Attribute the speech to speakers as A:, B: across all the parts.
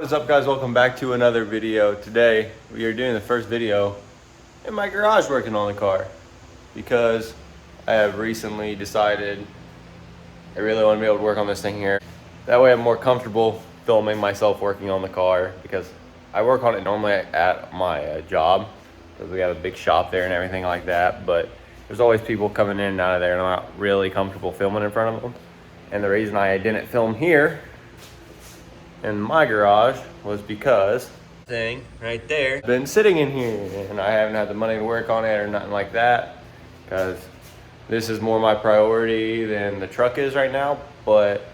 A: What's up, guys? Welcome back to another video. Today we are doing the first video in my garage working on the car because I have recently decided I really want to be able to work on this thing here. That way I'm more comfortable filming myself working on the car because I work on it normally at my job because we have a big shop there and everything like that, but there's always people coming in and out of there and I'm not really comfortable filming in front of them. And the reason I didn't film here in my garage was because thing right there been sitting in here and I haven't had the money to work on it or nothing like that because this is more my priority than the truck is right now. But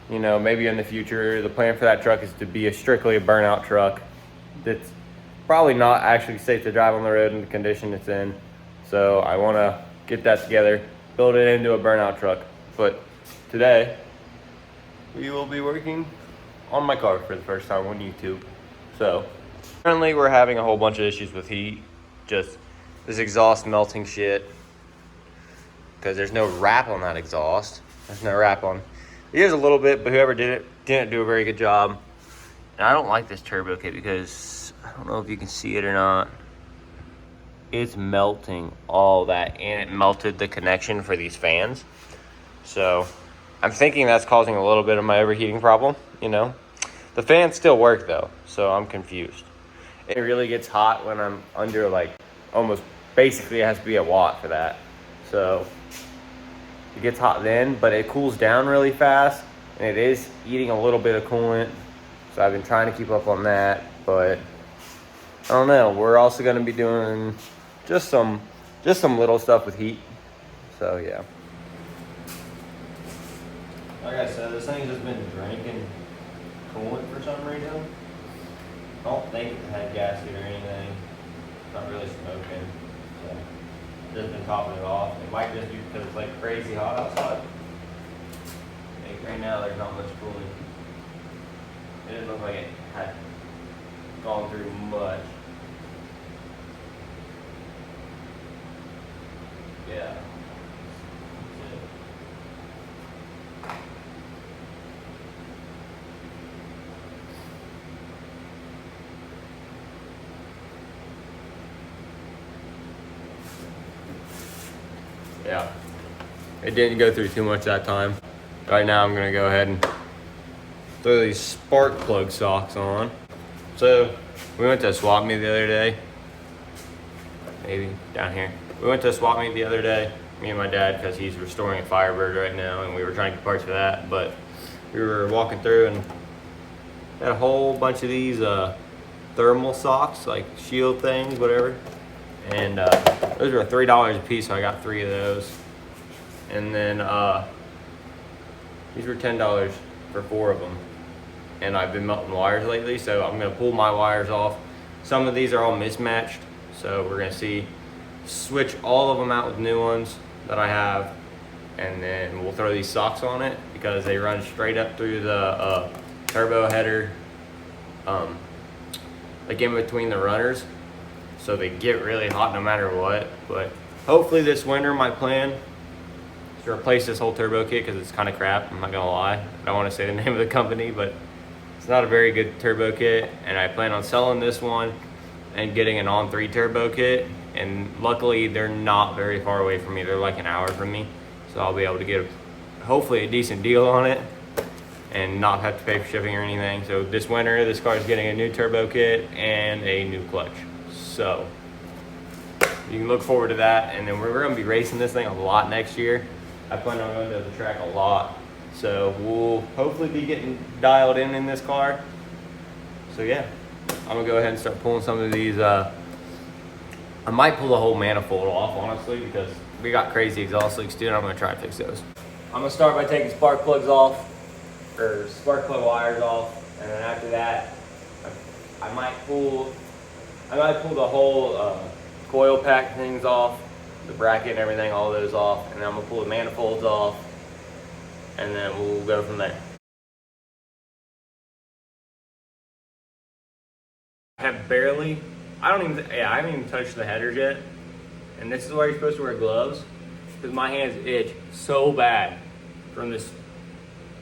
A: you know, maybe in the future the plan for that truck is to be strictly a burnout truck that's probably not actually safe to drive on the road in the condition it's in. So I want to get that together, build it into a burnout truck. But today we will be working on my car for the first time on YouTube. So currently we're having a whole bunch of issues with heat, just this exhaust melting shit because there's no wrap on that exhaust. There's no wrap on. Here's a little bit, but whoever did it didn't do a very good job. And I don't like this turbo kit because I don't know if you can see it or not. It's melting all that, and it melted the connection for these fans. So I'm thinking that's causing a little bit of my overheating problem, you know. The fans still work though, so I'm confused. It really gets hot when I'm under like almost basically it has to be a watt for that. So it gets hot then, but it cools down really fast and it is eating a little bit of coolant. So I've been trying to keep up on that, but I don't know. We're also gonna be doing just some little stuff with heat. So yeah. Like I said, this thing's just been drinking coolant for some reason. I don't think it had gasket or anything. It's not really smoking. So just been topping it off. It might just be because it's like crazy hot outside. Like right now there's not much cooling. It didn't look like it had gone through much. Yeah. Yeah, it didn't go through too much that time. Right now I'm gonna go ahead and throw these spark plug socks on. So we went to a swap meet the other day. Maybe down here. We went to a swap meet the other day, me and my dad, because he's restoring a Firebird right now and we were trying to get parts for that. But we were walking through and had a whole bunch of these thermal socks, like shield things, whatever. And those were $3 a piece, so I got 3 of those. And then these were $10 for 4 of them. And I've been melting wires lately, so I'm gonna pull my wires off. Some of these are all mismatched, so we're gonna switch all of them out with new ones that I have, and then we'll throw these socks on it because they run straight up through the turbo header, like in between the runners. So they get really hot no matter what. But hopefully this winter my plan is to replace this whole turbo kit because it's kind of crap, I'm not gonna lie. I don't want to say the name of the company, but it's not a very good turbo kit, and I plan on selling this one and getting an On 3 turbo kit. And luckily they're not very far away from me, they're like an hour from me, so I'll be able to get hopefully a decent deal on it and not have to pay for shipping or anything. So this winter this car is getting a new turbo kit and a new clutch. So you can look forward to that, and then we're going to be racing this thing a lot next year. I plan on going to the track a lot, so we'll hopefully be getting dialed in this car. So yeah, I'm going to go ahead and start pulling some of these. I might pull the whole manifold off, honestly, because we got crazy exhaust leaks too, and I'm going to try and fix those. I'm going to start by taking spark plugs off, or spark plug wires off, and then after that I might pull the whole coil pack things off, the bracket and everything, all those off, and then I'm gonna pull the manifolds off, and then we'll go from there. I haven't even touched the headers yet, and this is why you're supposed to wear gloves, because my hands itch so bad from this,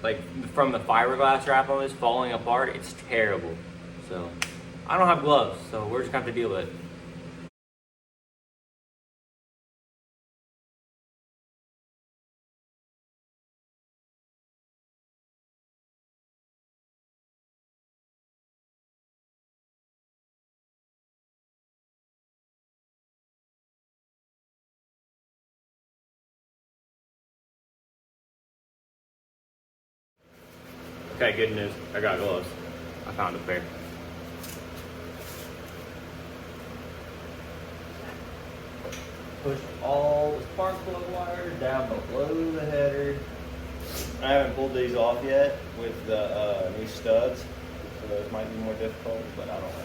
A: like from the fiberglass wrap on this falling apart. It's terrible. So I don't have gloves, so we're just gonna have to deal with it. Okay, good news. I got gloves. I found a pair. Push all the spark plug wires down below the header. I haven't pulled these off yet with the new studs, so those might be more difficult, but I don't know.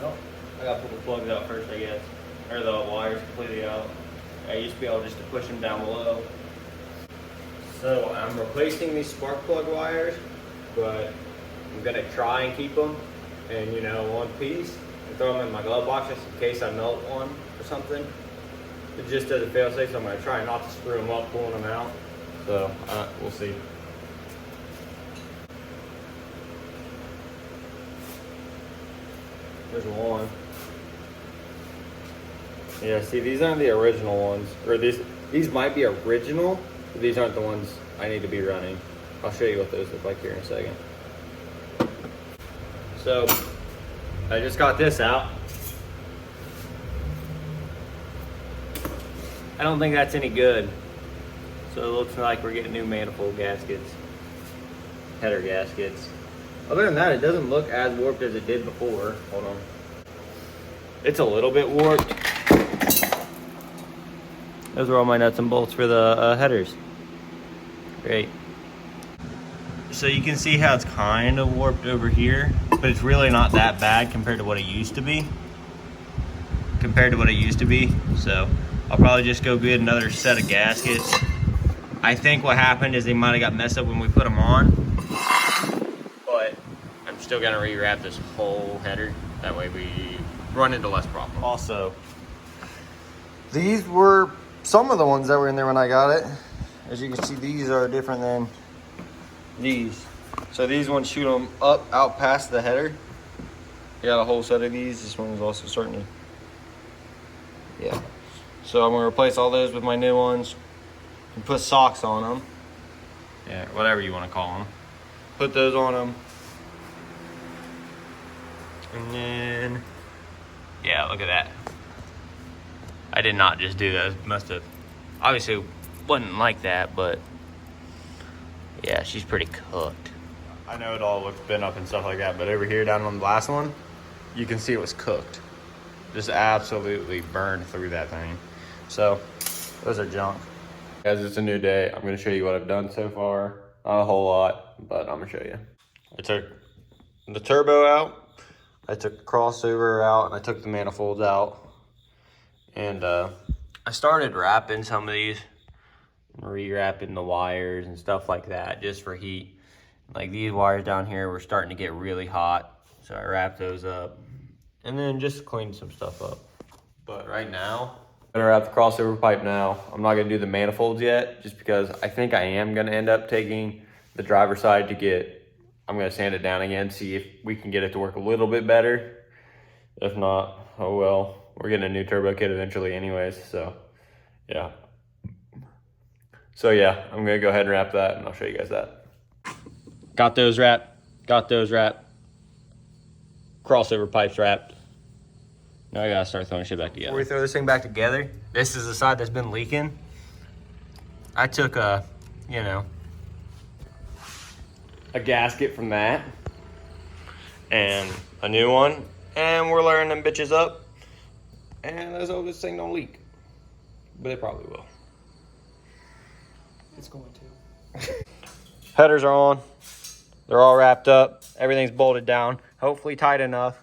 A: Well, I gotta pull the plugs out first, I guess, or the wires completely out. I used to be able just to push them down below. So I'm replacing these spark plug wires, but I'm gonna try and keep them in, one piece and throw them in my glove box just in case I melt one or something. It just doesn't fail safe, so I'm gonna try not to screw them up pulling them out. So we'll see. There's one. Yeah, see, these aren't the original ones, or these might be original, but these aren't the ones I need to be running. I'll show you what those look like here in a second. So I just got this out. I don't think that's any good. So it looks like we're getting new manifold gaskets, header gaskets. Other than that, it doesn't look as warped as it did before. Hold on. It's a little bit warped. Those are all my nuts and bolts for the headers. Great. So you can see how it's kind of warped over here, but it's really not that bad compared to what it used to be. So I'll probably just go get another set of gaskets. I think what happened is they might have got messed up when we put them on, but I'm still gonna rewrap this whole header. That way we run into less problems. Also, these were some of the ones that were in there when I got it. As you can see, these are different than these. So these ones shoot them up, out past the header. I got a whole set of these. This one is also starting to, yeah. So I'm gonna replace all those with my new ones and put socks on them. Yeah, whatever you wanna call them. Put those on them. And then, yeah, look at that. I did not just do that. Must have, obviously wasn't like that, but yeah, she's pretty cooked. I know it all looks bent up and stuff like that, but over here down on the last one, you can see it was cooked. Just absolutely burned through that thing. So those are junk. Guys, it's a new day. I'm gonna show you what I've done so far. Not a whole lot, but I'm gonna show you. I took the turbo out, I took the crossover out, and I took the manifolds out. And I started wrapping some of these, re-wrapping the wires and stuff like that just for heat. Like these wires down here were starting to get really hot, so I wrapped those up and then just cleaned some stuff up. But right now, I'm gonna wrap the crossover pipe now. I'm not gonna do the manifolds yet just because I think I am gonna end up taking the driver's side I'm gonna sand it down again, see if we can get it to work a little bit better. If not, oh well. We're getting a new turbo kit eventually anyways, so yeah. So yeah, I'm gonna go ahead and wrap that and I'll show you guys that. Got those wrapped. Crossover pipes wrapped. Now I gotta start throwing shit back together. Before we throw this thing back together, this is the side that's been leaking. I took a gasket from that and a new one, and we're layering them bitches up. And let's hope this thing don't leak. But it probably will.
B: It's going to.
A: Headers are on. They're all wrapped up. Everything's bolted down. Hopefully tight enough.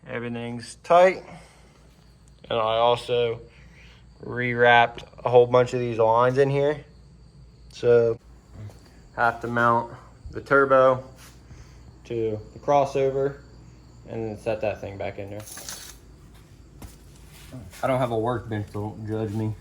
A: Everything's tight. And I also rewrapped a whole bunch of these lines in here. So have to mount the turbo to the crossover and then set that thing back in there. I don't have a workbench, so don't judge me.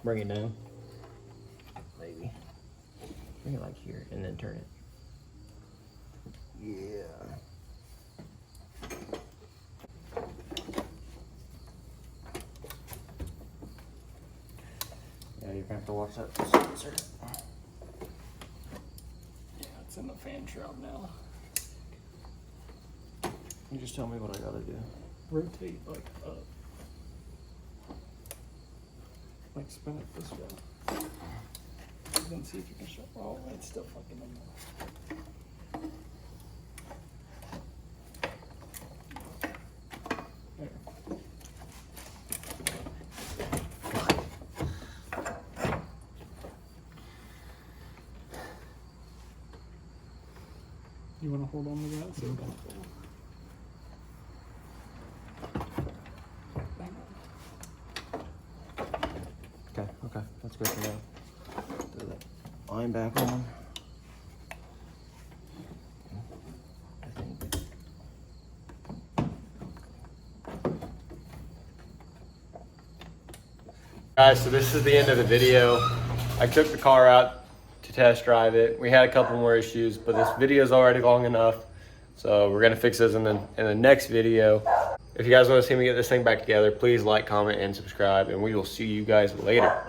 A: Bring it down. Maybe. Bring it like here and then turn it. Yeah. Yeah, you're gonna have to watch that sensor. Yeah, it's in the fan shroud now. You just tell me what I gotta do.
B: Rotate like up. Like spin it this way. Then see if you can show. Oh, it's still fucking in there. You want to hold on to that so it don't fall?
A: Okay, that's good for now. Throw that line back on. I think. Guys, so this is the end of the video. I took the car out to test drive it. We had a couple more issues, but this video is already long enough. So we're gonna fix those in the next video. If you guys want to see me get this thing back together, please like, comment, and subscribe, and we will see you guys later.